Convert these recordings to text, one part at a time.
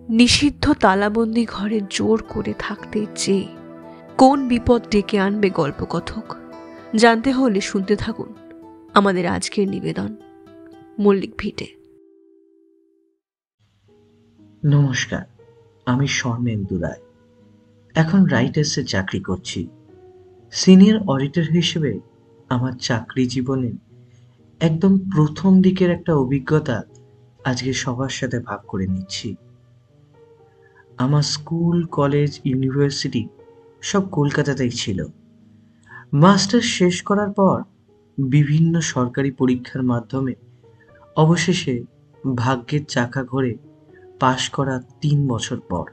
নিষিদ্ধ তালাবন্দি ঘরে জোর করে থাকতে চেয়ে কোন বিপদ ডেকে আনবে গল্পকথক জানতে হলে শুনতে থাকুন আমাদের আজকের নিবেদন মল্লিক ভিটে। নমস্কার, আমি স্বর্ণেন্দু রায়। এখন রাইটার্সে চাকরি করছি। সিনিয়র অডিটর হিসেবে আমার চাকরি জীবনে একদম প্রথম দিকের একটা অভিজ্ঞতা আজকে সবার সাথে ভাগ করে নিচ্ছি। আমার স্কুল, কলেজ, ইউনিভার্সিটি সব কলকাতাতেই ছিল। মাস্টার্স শেষ করার পর বিভিন্ন সরকারি পরীক্ষার মাধ্যমে অবশেষে ভাগ্যের চাকা ঘোরে পাশ করা ৩ বছর পর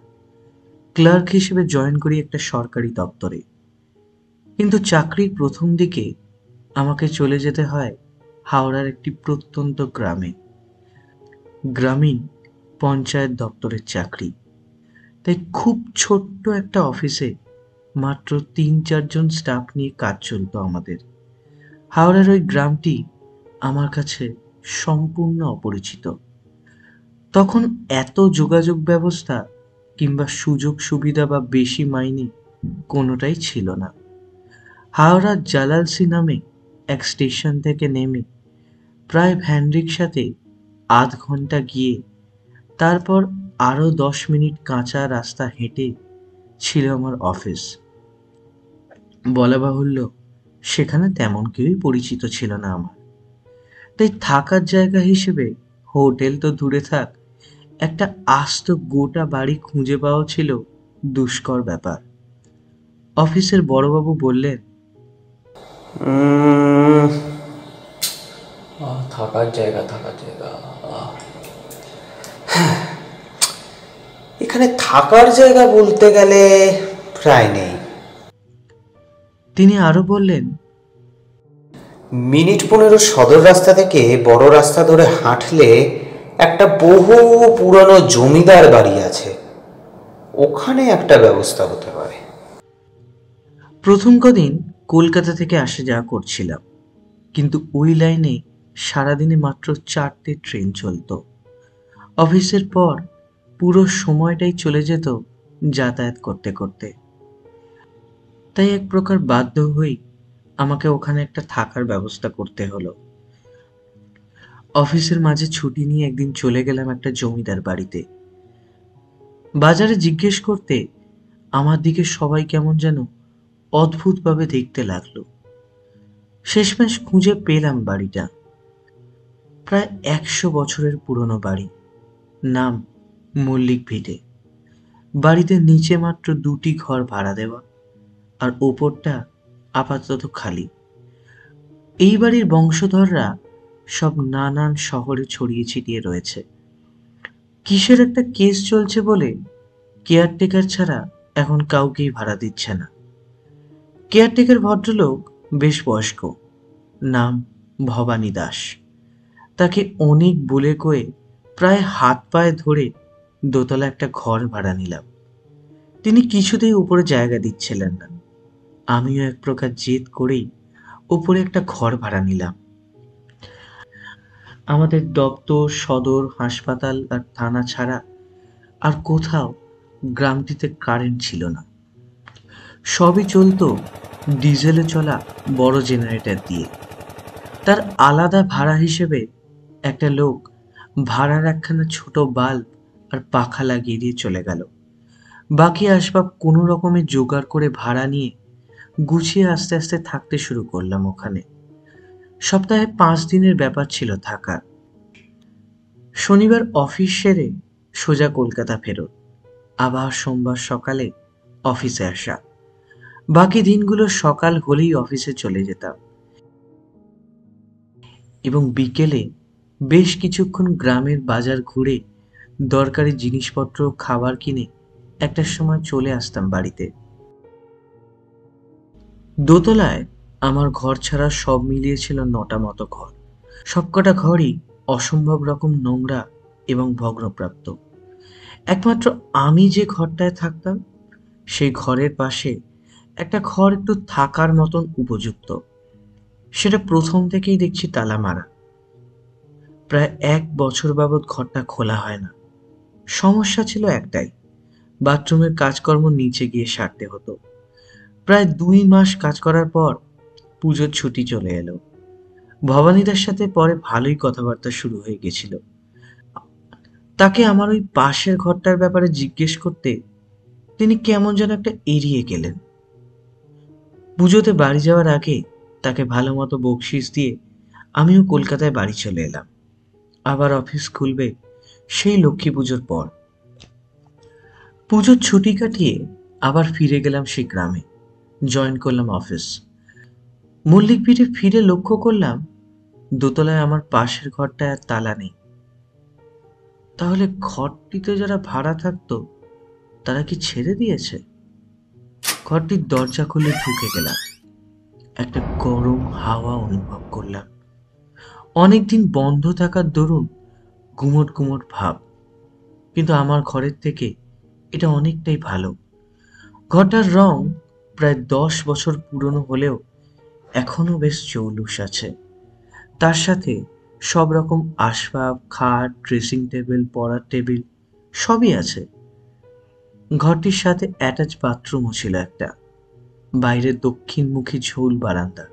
ক্লার্ক হিসেবে জয়েন করি একটা সরকারি দপ্তরে। কিন্তু চাকরির প্রথম দিকে আমাকে চলে যেতে হয় হাওড়ার একটি প্রত্যন্ত গ্রামে। গ্রামীণ পঞ্চায়েত দপ্তরের চাকরি, তাই খুব ছোট্ট একটা অফিসে মাত্র ৩-৪ জন স্টাফ নিয়ে কাজ চলত আমাদের। হাওড়ার ওই গ্রামটি আমার কাছে সম্পূর্ণ অপরিচিত। তখন এত যোগাযোগ ব্যবস্থা কিংবা সুযোগ সুবিধা বা বেশি মাইনে কোনোটাই ছিল না। হাওড়ার জালালসি নামে এক স্টেশন থেকে নেমে প্রায় ভ্যান রিক্সাতে আধ ঘন্টা গিয়ে তারপর আরও 10 মিনিট কাঁচা রাস্তা হেঁটে ছিল আমার অফিস। বলা বাহুল্য, সেখানে তেমন কেউই পরিচিত ছিল না আমার। তাই থাকার জায়গা হিসেবে হোটেল তো দূরে থাক, একটা আস্ত গোটা বাড়ি খুঁজে পাওয়া ছিল দুষ্কর ব্যাপার। অফিসের বড়বাবু বললেন, থাকার জায়গা এখানে থাকার জায়গা বলতে গেলে প্রায় নেই। তিনি আরো বললেন, মিনিট 15 সদর রাস্তা থেকে বড় রাস্তা ধরে হাঁটলে একটা বহু পুরানো জমিদার বাড়ি আছে, ওখানে একটা ব্যবস্থা হতে পারে। প্রথম কদিন কলকাতা থেকে আসা যাওয়া করছিলাম, কিন্তু ওই লাইনে সারাদিনে মাত্র 4টে ট্রেন চলত। অফিসের পর পুরো সময়টাই চলে যেত যাতায়াত করতে করতে। তাই এক প্রকার বাধ্য হই আমাকে ওখানে একটা থাকার ব্যবস্থা করতে হলো। অফিসের মাঝে ছুটি নিয়ে একদিন চলে গেলাম একটা জমিদার বাড়িতে। বাজারে জিজ্ঞেস করতে আমার দিকে সবাই কেমন যেন অদ্ভুতভাবে দেখতে লাগলো। শেষমেশ খুঁজে পেলাম বাড়িটা। প্রায় 100 বছরের পুরনো বাড়ি, নাম মল্লিক ভিটে। বাড়িতে নিচে মাত্র 2টি ঘর ভাড়া দেওয়া, আর ওপরটা আপাতত খালি। এই বাড়ির বংশধররা সব নানান শহরে ছড়িয়ে ছিটিয়ে রয়েছে। কিসের একটা কেস চলছে বলে কেয়ারটেকার ছাড়া এখন কাউকেই ভাড়া দিচ্ছে না। কেয়ারটেকার ভদ্রলোক বেশ বয়স্ক, নাম ভবানী দাস। তাকে অনেক বলে কয়ে প্রায় হাত পায়ে ধরে দোতলা একটা ঘর ভাড়া নিলাম। তিনি কিছুতেই উপরে জায়গা দিচ্ছিলেন না। আমিও এক প্রকার জেদ করেই উপরে একটা ঘর ভাড়া নিলাম। আমাদের দপ্তর, সদর, হাসপাতাল আর থানা ছাড়া আর কোথাও গ্রামটিতে কারেন্ট ছিল না। সবই চলত ডিজেলে চলা বড় জেনারেটর দিয়ে। তার আলাদা ভাড়া হিসেবে একটা লোক ভাড়ার একখানা ছোট বাল্ব আর পাখা লাগিয়ে দিয়ে চলে গেল। বাকি আসবাব কোনো রকমে জোগাড় করে ভাড়া নিয়ে গুছিয়ে আস্তে আস্তে থাকতে শুরু করলাম ওখানে। সপ্তাহে 5 দিনের ব্যাপার ছিল থাকার। শনিবার অফিস সেরে সোজা কলকাতা ফেরত, আবার সোমবার সকালে অফিসে আসা। বাকি দিনগুলো সকাল হলেই অফিসে চলে যেতাম এবং বিকেলে বেশ কিছুক্ষণ গ্রামের বাজার ঘুরে দরকারি জিনিসপত্র, খাবার কিনে একটার সময় চলে আসতাম বাড়িতে। দোতলায় আমার ঘর ছাড়া সব মিলিয়ে ছিল 9টা মতো ঘর। সবকটা ঘরই অসম্ভব রকম নোংরা এবং ভগ্নপ্রাপ্ত। একমাত্র আমি যে ঘরটায় থাকতাম সেই ঘরের পাশে একটা ঘর একটু থাকার মতন উপযুক্ত। সেটা প্রথম থেকেই দেখছি তালা মারা। প্রায় 1 বছর বাবদ ঘরটা খোলা হয় না। সমস্যা ছিল একটাই, বাথরুমের কাজকর্ম নিচে গিয়ে সারতে হতো। প্রায় 2 মাস কাজ করার পর পুজোর ছুটি চলে এলো। ভবানীদার সাথে পরে ভালোই কথাবার্তা শুরু হয়ে গেছিল। তাকে আমার ওই পাশের ঘরটার ব্যাপারে জিজ্ঞেস করতে তিনি কেমন যেন একটা এড়িয়ে গেলেন। পুজোতে বাড়ি যাওয়ার আগে তাকে ভালো মতো বকশিস দিয়ে আমিও কলকাতায় বাড়ি চলে এলাম। আবার অফিস খুলবে সেই লক্ষ্মী পুজোর পর। পুজোর ছুটি কাটিয়ে আবার ফিরে গেলাম সেই গ্রামে। জয়েন করলাম অফিস। মল্লিক পিঠে ফিরে লক্ষ্য করলাম দোতলায় আমার পাশের ঘরটায় আর তালা নেই। তাহলে ঘরটিতে যারা ভাড়া থাকতো তারা কি ছেড়ে দিয়েছে? ঘরটির দরজা খুলে ঢুকে গেলাম। একটা গরম হাওয়া অনুভব করলাম। অনেকদিন বন্ধ থাকার দরুন গুমট গুমট ভাব, কিন্তু আমার ঘরের থেকে এটা অনেকটাই ভালো। ঘরটার রং প্রায় 10 বছর পুরনো হলেও এখনো বেশ জৌলুস আছে। তার সাথে সব রকম আসবাব, খাট, ড্রেসিং টেবিল, পড়ার টেবিল সবই আছে। ঘরটির সাথে অ্যাটাচ বাথরুমও ছিল একটা। বাইরে দক্ষিণমুখী ঝুল বারান্দা।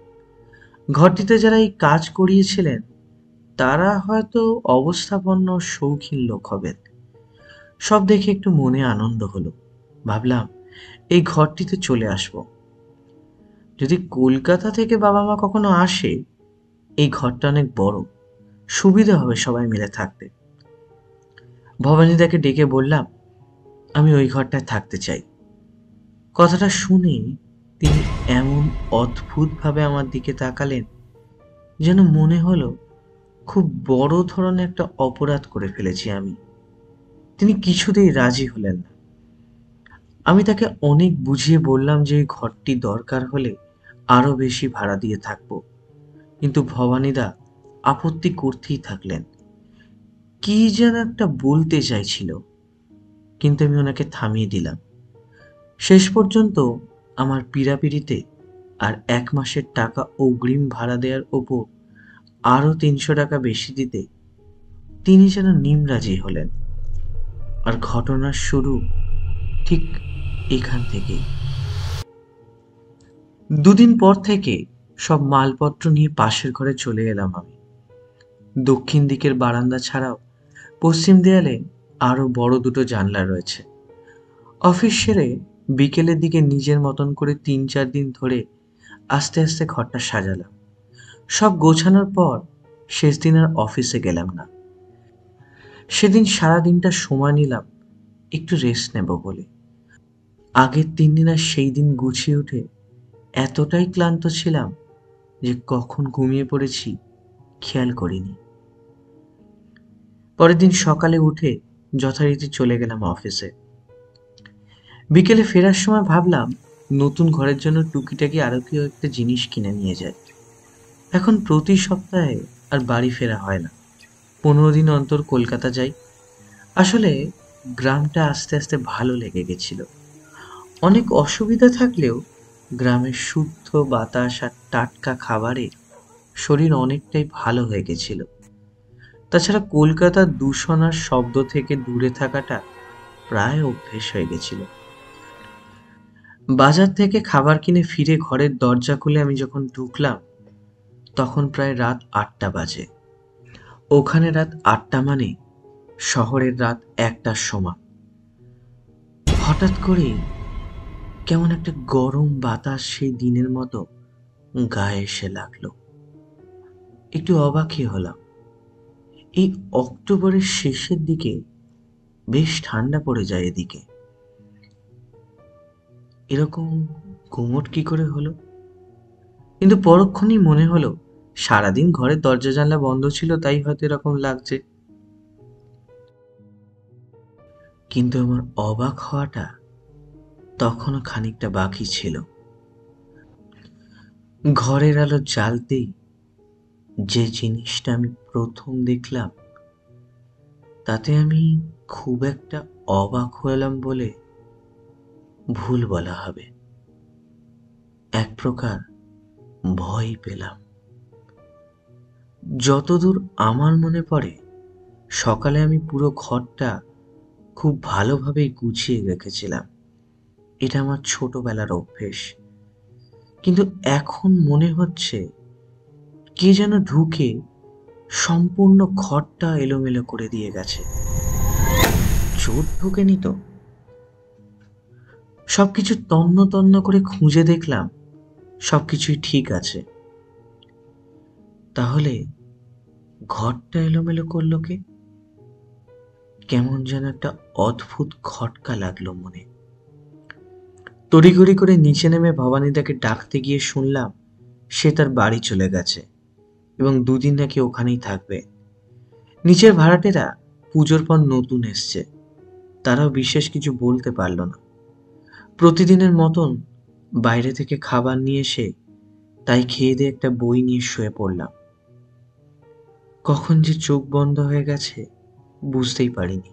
ঘরটিতে যারা এই কাজ করিয়েছিলেন তারা হয়তো অবস্থাপন্ন শৌখিন লোক হবেন। সব দেখে একটু মনে আনন্দ হলো। ভাবলাম এই ঘরটিতে চলে আসব। যদি কলকাতা থেকে বাবা মা কখনো আসে, এই ঘরটা অনেক বড়, সুবিধা হবে সবাই মিলে থাকতে। ভবানীদাকে ডেকে বললাম আমি ওই ঘরটায় থাকতে চাই। কথাটা শুনে তিনি এমন অদ্ভুতভাবে আমার দিকে তাকালেন যেন মনে হলো খুব বড় ধরনের একটা অপরাধ করে ফেলেছি আমি। তিনি কিছুতেই রাজি হলেন না। আমি তাকে অনেক বুঝিয়ে বললাম যে এই ঘরটি দরকার হলে আরো বেশি ভাড়া দিয়ে থাকবো, কিন্তু ভবানীদা আপত্তি করতেই থাকলেন। কি যেন একটা বলতে চাইছিল, কিন্তু আমি ওনাকে থামিয়ে দিলাম। শেষ পর্যন্ত আমার পীড়াপিড়িতে আর 1 মাসের টাকা অগ্রিম ভাড়া দেওয়ার ওপর আরো 300 টাকা বেশি দিতে তিনি যেন নিমরাজি হলেন। আর ঘটনার শুরু ঠিক এখান থেকেই। 2 দিন পর থেকে সব মালপত্র নিয়ে পাশের ঘরে চলে এলাম আমি। দক্ষিণ দিকের বারান্দা ছাড়াও পশ্চিম দেয়ালে আরো বড় 2টো জানলা রয়েছে। অফিস সেরে বিকেলের দিকে নিজের মতন করে 3-4 দিন ধরে আস্তে আস্তে ঘরটা সাজালাম। সব গোছানোর পর শেষ দিন আর অফিসে গেলাম না। সেদিন সারা দিনটা সময় নিলাম একটু রেস্ট নেব বলে। আগের 3 দিন আর সেই দিন গুছিয়ে উঠে এতটাই ক্লান্ত ছিলাম যে কখন ঘুমিয়ে পড়েছি খেয়াল করিনি। পরের দিন সকালে উঠে যথারীতি চলে গেলাম অফিসে। বিকেলে ফেরার সময় ভাবলাম নতুন ঘরের জন্য টুকিটাকি আরো কেউ একটা জিনিস কিনে নিয়ে যায়। এখন প্রতি সপ্তাহে আর বাড়ি ফেরা হয় না। 15 দিন অন্তর কলকাতা যাই। আসলে গ্রামটা আস্তে আস্তে ভালো লেগে গেছিল। অনেক অসুবিধা থাকলেও গ্রামের শুদ্ধ বাতাস আর টাটকা খাবারে শরীর অনেকটাই ভালো হয়ে গেছিল। তাছাড়া কলকাতার দূষণ আর শব্দ থেকে দূরে থাকাটা প্রায় অভ্যেস হয়ে গেছিল। বাজার থেকে খাবার কিনে ফিরে ঘরের দরজা খুলে আমি যখন ঢুকলাম তখন প্রায় রাত 8টা বাজে। ওখানে রাত 8টা মানে শহরের রাত 1টার সময়। হঠাৎ করে কেমন একটা গরম বাতাস সেই দিনের মতো গায়ে এসে লাগলো। একটু অবাকই হলাম। এই অক্টোবরের শেষের দিকে বেশ ঠান্ডা পড়ে যায় এদিকে। এরকম গুমট কি করে হলো? কিন্তু পরক্ষণেই মনে হলো সারাদিন ঘরের দরজা জানলা বন্ধ ছিল, তাই হয়তো এরকম লাগছে। কিন্তু আমার অবাক হওয়াটা তখনও খানিকটা বাকি ছিল। ঘরের আলো জ্বালতেই যে জিনিসটা আমি প্রথম দেখলাম তাতে আমি খুব একটা অবাক হলাম বলে ভুল বলা হবে। এক প্রকার ভয় পেলাম। যতদূর আমার মনে পড়ে সকালে আমি পুরো ঘরটা খুব ভালোভাবে গুছিয়ে রেখেছিলাম। এটা আমার ছোটবেলার অভ্যেস। কিন্তু এখন মনে হচ্ছে কে যেন ঢুকে সম্পূর্ণ ঘরটা এলোমেলো করে দিয়ে গেছে। চোর ঢোকেনি তো? সবকিছু তন্ন তন্ন করে খুঁজে দেখলাম সবকিছুই ঠিক আছে। তাহলে ঘরটা এলোমেলো করলো কে? কেমন যেন একটা অদ্ভুত খটকা লাগলো মনে। তড়িঘড়ি করে নিচে নেমে ভবানীদাকে ডাকতে গিয়ে শুনলাম সে তার বাড়ি চলে গেছে এবং দুদিন নাকি ওখানেই থাকবে। নিচের ভাড়াটেরা পুজোর পর নতুন এসছে, তারাও বিশেষ কিছু বলতে পারল না। প্রতিদিনের মতন বাইরে থেকে খাবার নিয়ে এসে তাই খেয়ে দিয়ে একটা বই নিয়ে শুয়ে পড়লাম। কখন যে চোখ বন্ধ হয়ে গেছে বুঝতেই পারিনি।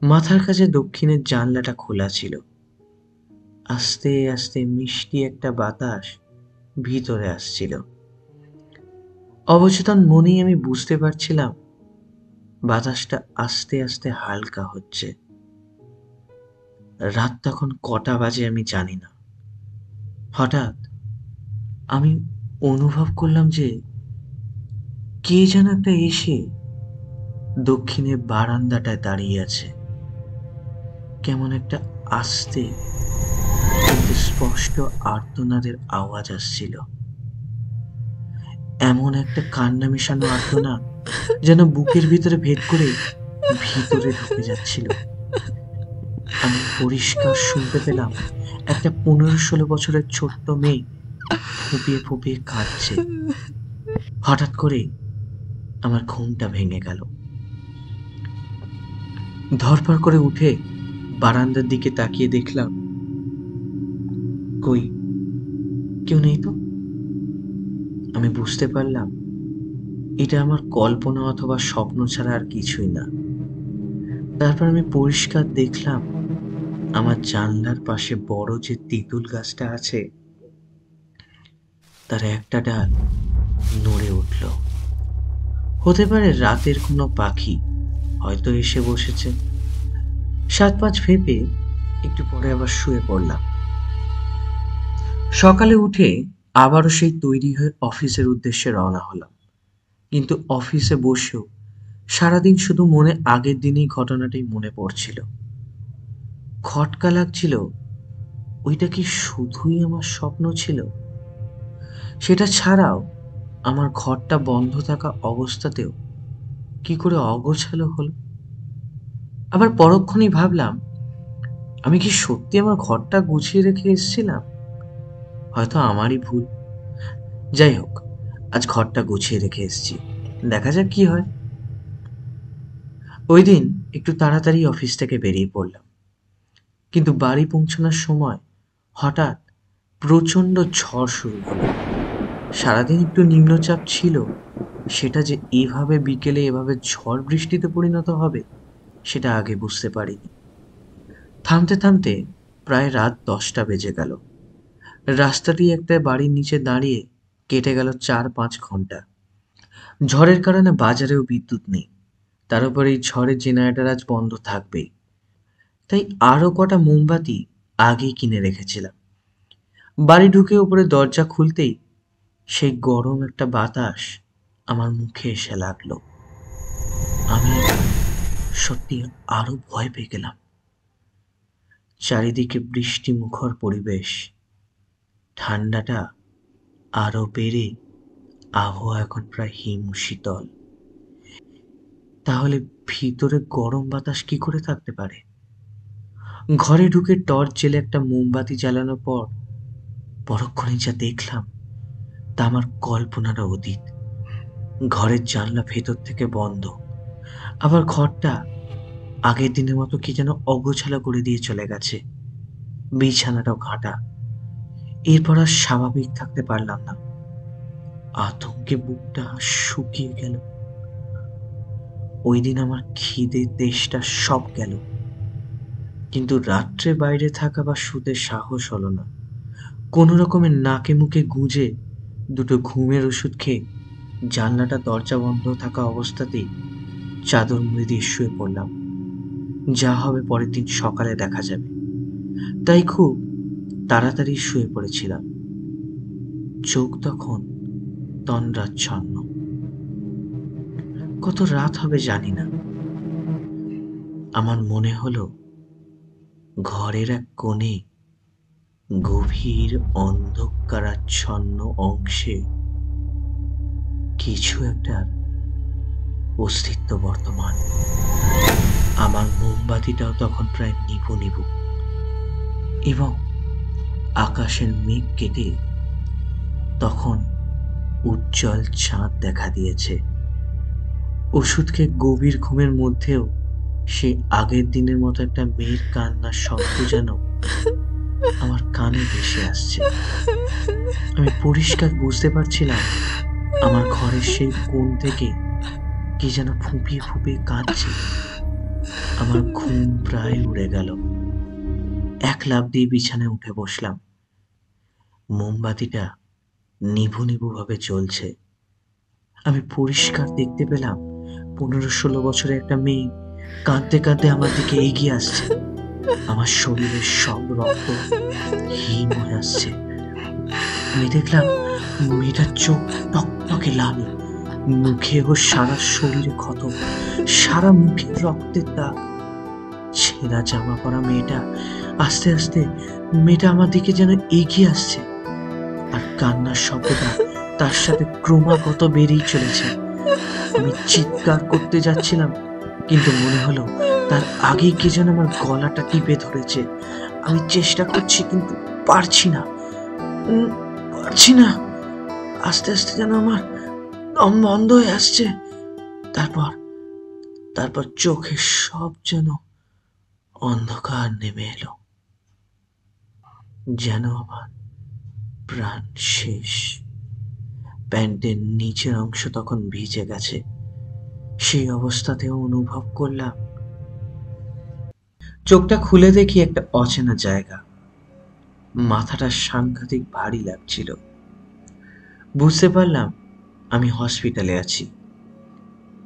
মাথার কাছে দক্ষিণের জানলাটা খোলা ছিল। আস্তে আস্তে মিষ্টি একটা বাতাস ভিতরে আসছিল। অবচেতন মনেই আমি বুঝতে পারছিলাম বাতাসটা আস্তে আস্তে হালকা হচ্ছে। রাত তখন কটা বাজে আমি জানি না। হঠাৎ আমি অনুভব করলাম যে কে যেন একটা এসে দক্ষিণের বারান্দাটায় দাঁড়িয়ে আছে। কেমন একটা আস্তে কিন্তু স্পষ্ট আর্তনাদের আওয়াজ আসছিল। এমন একটা কান্না মেশানো আর্তনাদ যেন বুকের ভিতরে ভেদ করে ভিতরে ঢুকে যাচ্ছিল। আমি পরিষ্কার শুনতে পেলাম একটা 15-16 বছরের ছোট্ট মেয়ে ফুপিয়ে ফুপিয়ে কাঁদছে। হঠাৎ করে আমার ঘুমটা ভেঙে গেল। ধরফর করে উঠে বারান্দার দিকে তাকিয়ে দেখলাম কই কেউ নেই তো। আমি বুঝতে পারলাম এটা আমার কল্পনা অথবা স্বপ্ন ছাড়া আর কিছুই না। তারপর আমি পরিষ্কার দেখলাম আমার জানলার পাশে বড় যে তেঁতুল গাছটা আছে তার একটা ডাল নড়ে উঠল। হতে পারে রাতের কোনো পাখি হয়তো এসে বসেছে। 7-5 ভেবে একটু পরে আবার শুয়ে পড়লাম। সকালে উঠে আবারও সেই তৈরি হয়ে অফিসের উদ্দেশ্যে রওনা হলাম। কিন্তু অফিসে বসেও সারাদিন শুধু মনে আগের দিনেই ঘটনাটাই মনে পড়ছিল। খটকা লাগছিল ওইটা কি শুধুই আমার স্বপ্ন ছিল? সেটা ছাড়াও আমার ঘরটা বন্ধ থাকা অবস্থাতেও কি করে অগোছালো হলো। আবার পরক্ষণেই ভাবলাম আমি কি সত্যি আমার ঘরটা গুছিয়ে রেখে এসেছিলাম? হয়তো আমারই ভুল। যাই হোক, আজ ঘরটা গুছিয়ে রেখে এসেছি, দেখা যাক কি হয়। ওই দিন একটু তাড়াতাড়ি অফিস থেকে বেরিয়ে পড়লাম। কিন্তু বাড়ি পৌঁছানোর সময় হঠাৎ প্রচণ্ড ঝড় শুরু হলো। সারাদিন একটু নিম্নচাপ ছিল, সেটা যে এভাবে বিকেলে এভাবে ঝড় বৃষ্টিতে পরিণত হবে সেটা আগে বুঝতে পারিনি। থামতে থামতে প্রায় রাত 10টা বেজে গেল। রাস্তাটি একটা বাড়ির নিচে দাঁড়িয়ে কেটে গেল 4-5 ঘন্টা। ঝড়ের কারণে বাজারেও বিদ্যুৎ নেই, তার উপর এই ঝড়ের জেনারেটর আজ বন্ধ থাকবেই। তাই আরো কটা মোমবাতি আগেই কিনে রেখেছিলাম। বাড়ি ঢুকে উপরে দরজা খুলতেই সেই গরম একটা বাতাস আমার মুখে এসে লাগলো। আমি সত্যি আরো ভয় পেয়ে গেলাম। চারিদিকে বৃষ্টি মুখর পরিবেশ, ঠান্ডাটা আরো বেড়ে আবহাওয়া এখন প্রায় হিমশীতল। তাহলে ভিতরে গরম বাতাস কি করে থাকতে পারে? ঘরে ঢুকে টর্চ জেলে একটা মোমবাতি জ্বালানোর পর পরক্ষণে যা দেখলাম তা আমার কল্পনার অতীত। ঘরের জানলা ভেতর থেকে বন্ধ, আবার ঘরটা আগের দিনের মতো কি যেন অগোছালো করে দিয়ে চলে গেছে। বিছানাটাও ঘাঁটা। এরপর আর স্বাভাবিক থাকতে পারলাম না। আতঙ্কে বুকটা শুকিয়ে গেল। ওই দিন আমার খিদে তেষ্টা সব গেল, কিন্তু রাত্রে বাইরে থাকা বা শুতে সাহস হলো না। কোনো রকমের নাকে মুখে গুঁজে দুটো ঘুমের ওষুধ খেয়ে জানলাটা দরজা বন্ধ থাকা অবস্থাতেই চাদর মুড়ি দিয়ে শুয়ে পড়লাম। যা হবে পরের দিন সকালে দেখা যাবে, তাই খুব তাড়াতাড়ি শুয়ে পড়েছিলাম। চোখ তখন তন্দ্রাচ্ছন্ন। কত রাত হবে জানি না। আমার মনে হলো ঘরের এক কোণে গভীর অন্ধকারাচ্ছন্ন অংশে কিছু একটা অস্তিত্ব বর্তমান। আমার মোমবাতিটাও তখন প্রায় নিভু নিভু, এবং আকাশের মেঘ কেটে তখন উজ্জ্বল চাঁদ দেখা দিয়েছে। ওষুধকে গভীর ঘুমের মধ্যেও সে আগের দিনের মতো একটা মেয়ের কান্নার শব্দ যেন আমার কানে ভেসে আসছে। আমি পরিষ্কার বুঝতে পারছিলাম আমার ঘরের সেই কোণ থেকে কি যেন ফুঁপিয়ে ফুঁপিয়ে কাঁদছে। আমার ঘুম প্রায় উড়ে গেল। এক লাফ দিয়ে বিছানায় উঠে বসলাম। মোমবাতিটা নিভু নিভু ভাবে জ্বলছে। আমি পরিষ্কার দেখতে পেলাম 15-16 বছরের একটা মেয়ে কাঁদতে কাঁদতে আমার দিকে এগিয়ে আসছে। আমার শরীরের সব রক্ত হিম হয়ে আসছে। আমি দেখলাম মেয়েটার চোখ টকটকে লাল, মুখে ও সারা শরীরে ক্ষত, সারা মুখে রক্তের দাগ। ছেঁড়া জামা পরা মেয়েটা আস্তে আস্তে আমার দিকে যেন এগিয়ে আসছে, আর কান্নার শব্দটা তার সাথে ক্রমাগত বেড়েই চলেছে। আমি চিৎকার করতে যাচ্ছিলাম, কিন্তু মনে হলো তার আগেই কে যেন আমার গলাটা টিপে ধরেছে। আমি চেষ্টা করছি কিন্তু পারছি না। আস্তে আস্তে যেন আমার দম বন্ধ হয়ে আসছে। তারপর চোখে সব যেন অন্ধকার নেমে এলো, যেন আমার প্রাণ শেষ। প্যান্টের নিচের অংশ তখন ভিজে গেছে। সেই অবস্থাতেও অনুভব করলাম চোখটা খুলে দেখি একটা অচেনা জায়গা। মাথাটা সাংঘাতিক ভারী লাগছিল। বুঝতে পারলাম আমি হসপিটালে আছি।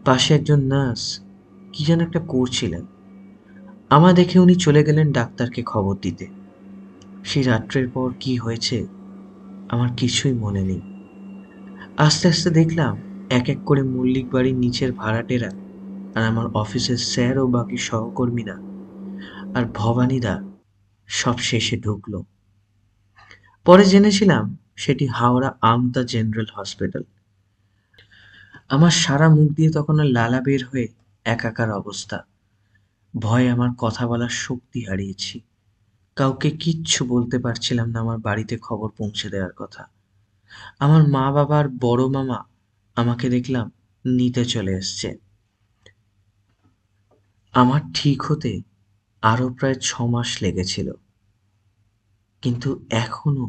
পাশে একজন নার্স কি যেন একটা করছিলেন। আমার দেখে উনি চলে গেলেন ডাক্তারকে খবর দিতে। সেই রাত্রের পর কি হয়েছে আমার কিছুই মনে নেই। আস্তে আস্তে দেখলাম এক এক করে মল্লিক বাড়ির নিচের ভাড়াটেরা, আর আমার অফিসের স্যার ও বাকি সহকর্মীরা, আর ভবানীদা সব শেষে ঢুকলো। পরে জেনেছিলাম সেটি হাওড়া আমতা জেনারেল হসপিটাল। আমার সারা মুখ দিয়ে তখন লালা বের হয়ে একাকার অবস্থা। ভয়ে আমার কথা বলার শক্তি হারিয়েছি। কাউকে কিচ্ছু বলতে পারছিলাম না আমার বাড়িতে খবর পৌঁছে দেওয়ার কথা। আমার মা বাবা আর বড় মামা আমাকে দেখলাম নিতে চলে এসছে। আমার ঠিক হতে আরো প্রায় 6 মাস লেগেছিল, কিন্তু এখনো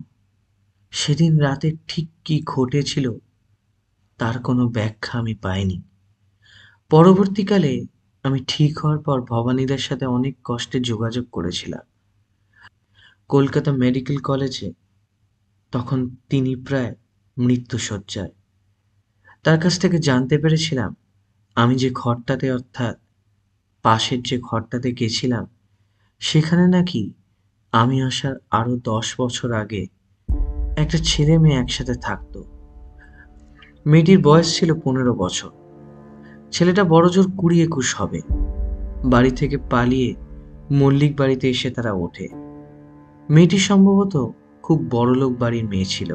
সেদিন রাতে ঠিক কি ঘটেছিল তার কোনো ব্যাখ্যা আমি পাইনি। পরবর্তীকালে আমি ঠিক হওয়ার পর ভবানীদের সাথে অনেক কষ্টে যোগাযোগ করেছিলাম। কলকাতা মেডিকেল কলেজে তখন তিনি প্রায় মৃত্যুশয্যায়। তার কাছ থেকে জানতে পেরেছিলাম আমি যে ঘরটাতে, অর্থাৎ পাশের যে ঘরটাতে গেছিলাম, সেখানে নাকি আমি আসার আরো 10 বছর আগে একটা ছেলে মেয়ে একসাথে থাকতো। মেয়েটির বয়স ছিল 15 বছর। ছেলেটা বড়জোর 20-21 হবে। বাড়ি থেকে পালিয়ে মল্লিক বাড়িতে এসে তারা ওঠে। মেয়েটি সম্ভবত খুব বড়লোক বাড়ির মেয়ে ছিল।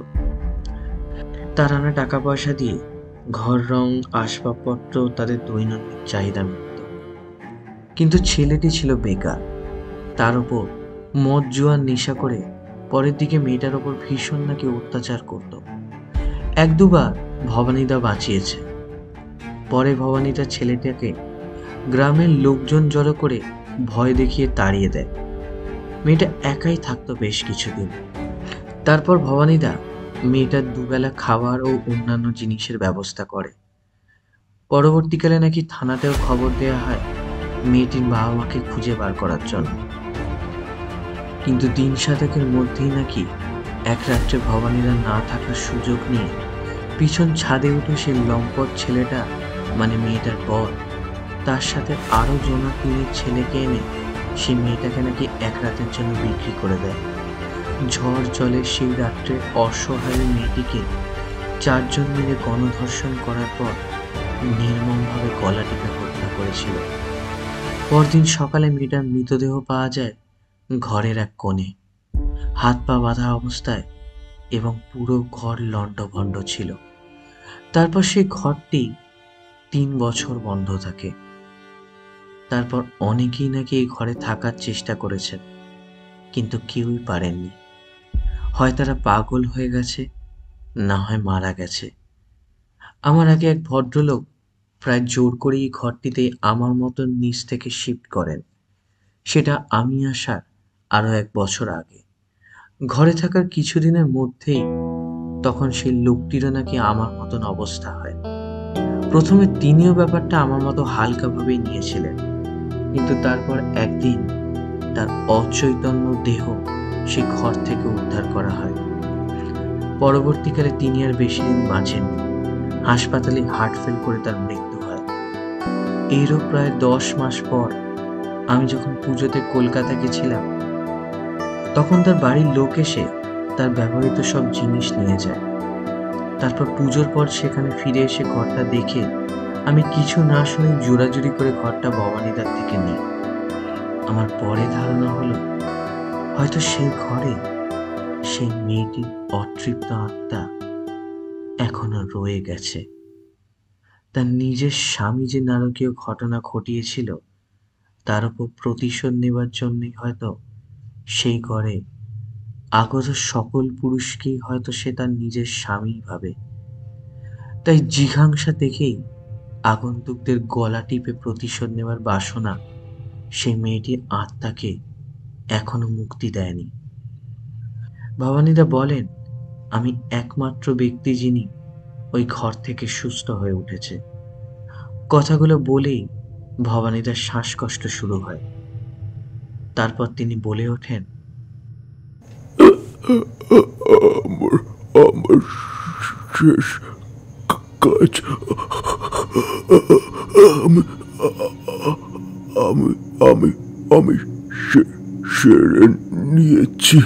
তার আনা টাকা পয়সা দিয়ে ঘর রং, আসবাবপত্র, তাদের দৈনন্দিন চাহিদা মিটত। কিন্তু ছেলেটি ছিল বেকার। তার উপর মদ জুয়ার নেশা করে পরের দিকে মেয়েটার ওপর ভীষণ নাকি অত্যাচার করত। 1-2 বার ভবানীদা বাঁচিয়েছে। পরে ভবানীদা ছেলেটাকে গ্রামের লোকজন জড়ো করে ভয় দেখিয়ে তাড়িয়ে দেয়। মেয়েটা একাই থাকতো বেশ কিছুদিন। তারপর ভবানীদা মেয়েটার দুবেলা খাবার ও অন্যান্য জিনিসের ব্যবস্থা করে। পরবর্তীকালে নাকি থানাতেও খবর দেওয়া হয় মেয়েটির বাবা মাকে খুঁজে বার করার জন্য। কিন্তু দিন 7-এর মধ্যেই নাকি এক রাত্রে ভবানীদা না থাকার সুযোগ নিয়ে পিছন ছাদে উঠে সেই লম্পট ছেলেটা, মানে মেয়েটার বর, তার সাথে আরো জোনাকির ছেলেকে এনে সেই মেয়েটাকে নাকি এক রাতের জন্য বিক্রি করে দেয়। ঝড় জলে সেই রাত্রে অসহায় মেয়েটিকে 4 জন মিলে গণধর্ষণ করার পর নির্মমভাবে গলা টিপে হত্যা করেছিল। পরদিন সকালে মেয়েটার মৃতদেহ পাওয়া যায় ঘরের এক কোণে, হাত পা বাঁধা অবস্থায়, এবং পুরো ঘর লণ্ডভণ্ড ছিল। তারপর সেই ঘরটি 3 বছর বন্ধ থাকে। তারপর অনেকেই নাকি এই ঘরে থাকার চেষ্টা করেছেন, কিন্তু কেউই পারেননি। হয় তারা পাগল হয়ে গেছে, না হয় মারা গেছে। আমার আগে এক ভদ্রলোক প্রায় জোর করে এই ঘরটিতে আমার মতন নিচ থেকে শিফট করেন। সেটা আমি আসার আরো 1 বছর আগে। ঘরে থাকার কিছুদিনের মধ্যেই তখন সেই লোকটিরও নাকি আমার মতন অবস্থা হয়। প্রথমে তিনিও ব্যাপারটা আমার মতো হালকাভাবেই নিয়েছিলেন, কিন্তু তারপর একদিন তার অচৈতন্য দেহ সেই ঘর থেকে উদ্ধার করা হয়। পরবর্তীকালে তিনি আর বেশি দিন বাঁচেননি। হাসপাতালে হার্ট ফেল করে তার মৃত্যু হয়। এরও প্রায় 10 মাস পর আমি যখন পুজোতে কলকাতা গেছিলাম, তখন তার বাড়ির লোক এসে তার ব্যবহৃত সব জিনিস নিয়ে যায়। তারপর পুজোর পর সেখানে ফিরে এসে ঘরটা দেখে আমি কিছু না শুনে জোরাজুরি করে ঘরটা ভবানীদার থেকে নিই। আমার পরে ধারণা হলো হয়তো সেই ঘরে সেই মেয়েটির অতৃপ্ত আত্মা এখনো রয়ে গেছে। তার নিজের স্বামী যে নারকীয় ঘটনা ঘটিয়েছিল তার উপর প্রতিশোধ নেবার জন্যই হয়তো সেই ঘরে আগত সকল পুরুষকেই হয়তো সে তার নিজের স্বামী ভাবে। তাই জিঘাংসা দেখেই আগন্তুকদের গলা টিপে প্রতিশোধ নেবার বাসনা সেই মেয়েটির আত্মাকে এখনো মুক্তি দেয়নি। ভবানীদা বলেন, আমি একমাত্র ব্যক্তি যিনি ওই ঘর থেকে সুস্থ হয়ে উঠেছে। কথাগুলো বলেই ভবানীদার শ্বাসকষ্ট শুরু হয়। তারপর তিনি বলে ওঠেন, আমার শেষ কাজ আমি আমি আমি আমি সেরে নিয়েছি।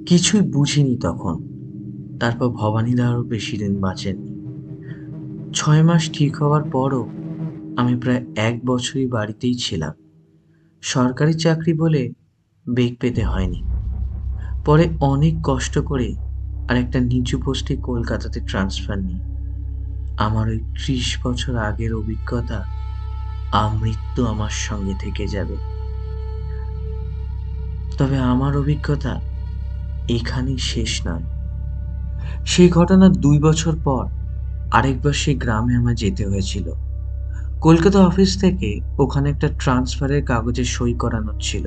কিছুই বুঝিনি তখন। তারপর ভবানীদা আরও বেশি দিন বাঁচেননি। 6 মাস ঠিক হওয়ার পরও আমি প্রায় 1 বছরই বাড়িতেই ছিলাম। সরকারি চাকরি বলে বেগ পেতে হয়নি। পরে অনেক কষ্ট করে আর একটা নিচু পোস্টে কলকাতাতে ট্রান্সফার নিই। আমার ওই 30 বছর আগের অভিজ্ঞতা আমৃত্যু আমার সঙ্গে থেকে যাবে। তবে আমার অভিজ্ঞতা এখানেই শেষ নয়। সেই ঘটনার 2 বছর পর আরেকবার সেই গ্রামে আমার যেতে হয়েছিল। কলকাতা অফিস থেকে ওখানে একটা ট্রান্সফারের কাগজে সই করানোর ছিল,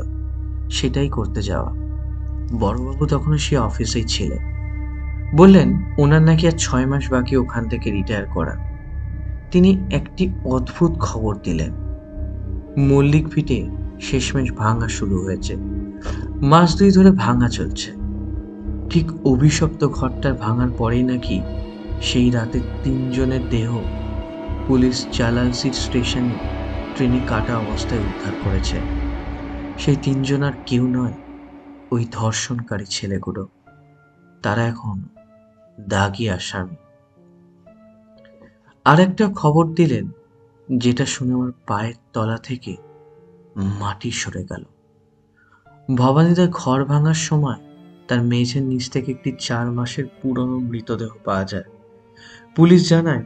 সেটাই করতে যাওয়া। বড়বাবু তখনও সেই অফিসেই ছিলেন। বললেন ওনার নাকি আর 6 মাস বাকি ওখান থেকে রিটায়ার করা। তিনি একটি অদ্ভুত খবর দিলেন, মল্লিক ভিটে শেষমেশ ভাঙা শুরু হয়েছে। মাস 2 ধরে ভাঙা চলছে। ঠিক অভিশপ্ত ঘরটার ভাঙার পরেই নাকি সেই রাতে 3 জনের দেহ পুলিশ জালালসি স্টেশনে ট্রেনে কাটা অবস্থায় উদ্ধার করেছে। সেই 3 জন আর কেউ নয়, ওই ধর্ষণকারী ছেলেগুলো। তারা এখন দাগি আসামি। আর একটা খবর দিলেন, যেটা শুনে আমার পায়ের তলা থেকে মাটি সরে গেল। ভবানীদার ঘর ভাঙার সময় তার মেঝের নিচ থেকে একটি 4 মাসের পুরনো মৃতদেহ পাওয়া যায়। পুলিশ জানায়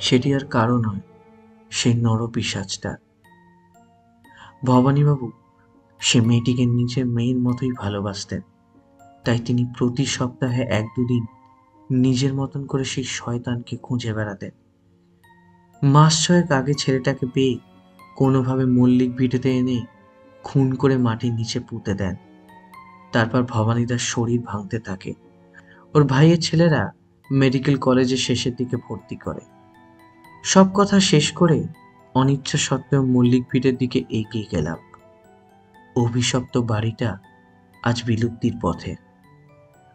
সেটি আর কারো নয়, সেই নরপিশাচটা। ভবানীবাবু সে মেয়েটিকে নিজের মেয়ের মতোই ভালোবাসতেন। তাই তিনি প্রতি সপ্তাহে 1-2 দিন নিজের মতন করে সেই শয়তানকে খুঁজে বেড়াতেন। মাস 6 আগে ছেলেটাকে পেয়ে কোনোভাবে মল্লিক ভিটেতে এনে খুন করে মাটির নিচে পুঁতে দেন। তারপর ভবানীদার শরীর ভাঙতে থাকে। ওর ভাইয়ের ছেলেরা মেডিকেল কলেজে শেষের দিকে ভর্তি করে। সব কথা শেষ করে অনিচ্ছা সত্ত্বেও মল্লিক ভিটের দিকে এগিয়ে গেলাম। অভিশপ্ত বাড়িটা আজ বিলুপ্তির পথে।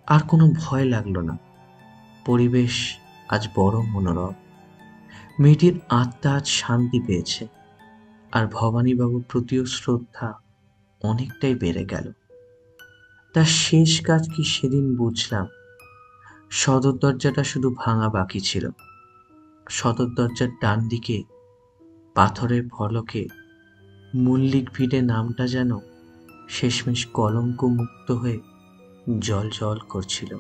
আর কোনো ভয় লাগলো না। পরিবেশ আজ বড় মনোরম। মেয়েটির আত্মা আজ শান্তি পেয়েছে, আর ভবানীবাবুর প্রতিও শ্রদ্ধা অনেকটাই বেড়ে গেল। তার শেষ কাজ কি সেদিন বুঝলাম। সদর দরজাটা শুধু ভাঙা বাকি ছিল। সদর দরজার ডান দিকে পাথরের ফলকে মল্লিক ভিড়ে নামটা যেন শেষমেশ কলঙ্ক মুক্ত হয়ে জল জল করছিল।